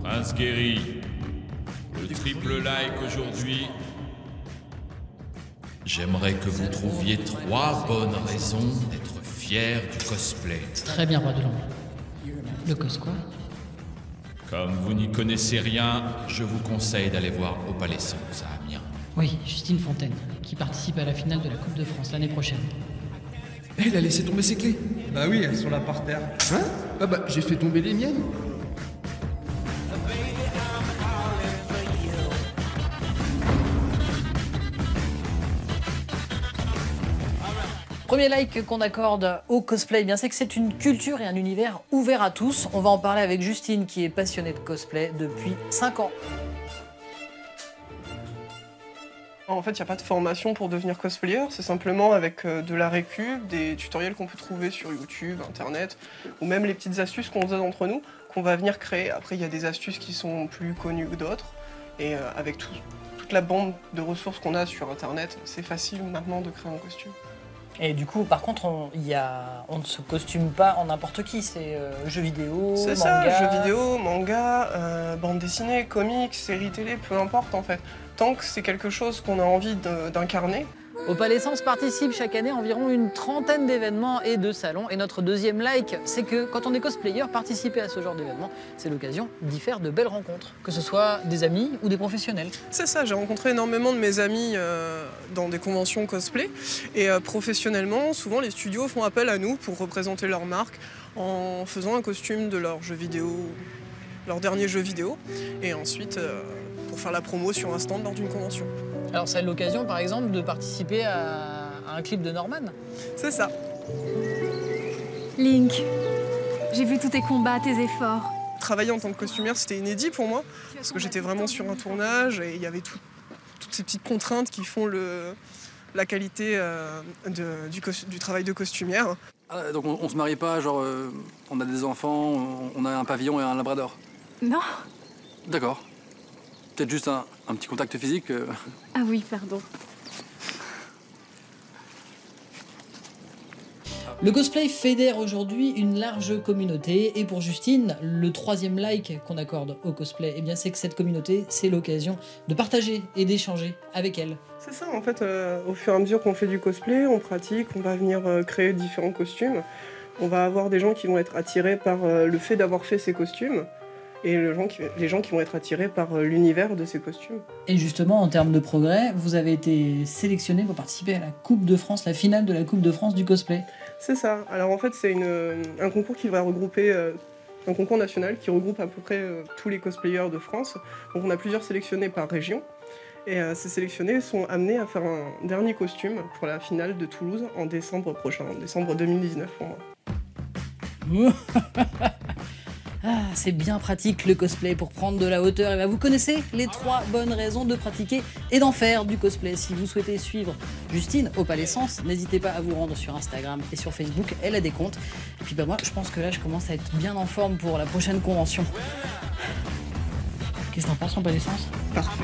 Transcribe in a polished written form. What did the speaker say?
Prince Guéry, le triple like aujourd'hui. J'aimerais que vous trouviez 3 bonnes raisons d'être fiers du cosplay. Très bien, Roi de l'ombre. Le cos quoi? Comme vous n'y connaissez rien, je vous conseille d'aller voir Opalescence à Amiens. Oui, Justine Fontaine, qui participe à la finale de la Coupe de France l'année prochaine. Elle a laissé tomber ses clés. Bah oui, elles sont là par terre. Hein? Ah bah, j'ai fait tomber les miennes. Premier like qu'on accorde au cosplay, eh bien c'est que c'est une culture et un univers ouvert à tous. On va en parler avec Justine qui est passionnée de cosplay depuis 5 ans. En fait, il n'y a pas de formation pour devenir cosplayer, c'est simplement avec de la récup, des tutoriels qu'on peut trouver sur YouTube, Internet, ou même les petites astuces qu'on faisait d'entre nous, qu'on va venir créer. Après, il y a des astuces qui sont plus connues que d'autres, et avec toute la bande de ressources qu'on a sur Internet, c'est facile maintenant de créer un costume. Et du coup, par contre, on ne se costume pas en n'importe qui, c'est jeux vidéo, manga... C'est ça, jeux vidéo, manga, bande dessinée, comics, séries télé, peu importe en fait. Tant que c'est quelque chose qu'on a envie d'incarner. Opalescence participe chaque année à environ une 30aine d'événements et de salons. Et notre deuxième like, c'est que quand on est cosplayer, participer à ce genre d'événement, c'est l'occasion d'y faire de belles rencontres. Que ce soit des amis ou des professionnels. C'est ça, j'ai rencontré énormément de mes amis dans des conventions cosplay. Et professionnellement, souvent les studios font appel à nous pour représenter leur marque en faisant un costume de leur jeu vidéo, leur dernier jeu vidéo. Et ensuite, pour faire la promo sur un stand lors d'une convention. Alors c'est l'occasion par exemple de participer à un clip de Norman. C'est ça. Link, j'ai vu tous tes combats, tes efforts. Travailler en tant que costumière, c'était inédit pour moi, parce que j'étais vraiment sur un tournage et il y avait toutes ces petites contraintes qui font la qualité du travail de costumière. Ah, donc on se marie pas, genre on a des enfants, on a un pavillon et un labrador. Non. D'accord. Peut-être juste un petit contact physique. Ah oui, pardon. Le cosplay fédère aujourd'hui une large communauté et pour Justine, le 3e like qu'on accorde au cosplay, eh bien c'est que cette communauté, c'est l'occasion de partager et d'échanger avec elle. C'est ça, en fait, au fur et à mesure qu'on fait du cosplay, on pratique, on va venir créer différents costumes. On va avoir des gens qui vont être attirés par le fait d'avoir fait ces costumes. Et les gens qui vont être attirés par l'univers de ces costumes. Et justement, en termes de progrès, vous avez été sélectionné pour participer à la Coupe de France, la finale de la Coupe de France du cosplay. C'est ça. Alors en fait, c'est un concours qui va regrouper, un concours national qui regroupe à peu près tous les cosplayers de France. Donc on a plusieurs sélectionnés par région. Et ces sélectionnés sont amenés à faire un dernier costume pour la finale de Toulouse en décembre prochain, en décembre 2019 pour moi. Ah, c'est bien pratique le cosplay pour prendre de la hauteur. Et bien vous connaissez les 3 bonnes raisons de pratiquer et d'en faire du cosplay. Si vous souhaitez suivre Justine Opalescence, n'hésitez pas à vous rendre sur Instagram et sur Facebook, elle a des comptes. Et puis bah moi je pense que là je commence à être bien en forme pour la prochaine convention. Qu'est-ce que t'en penses Opalescence? Parfait.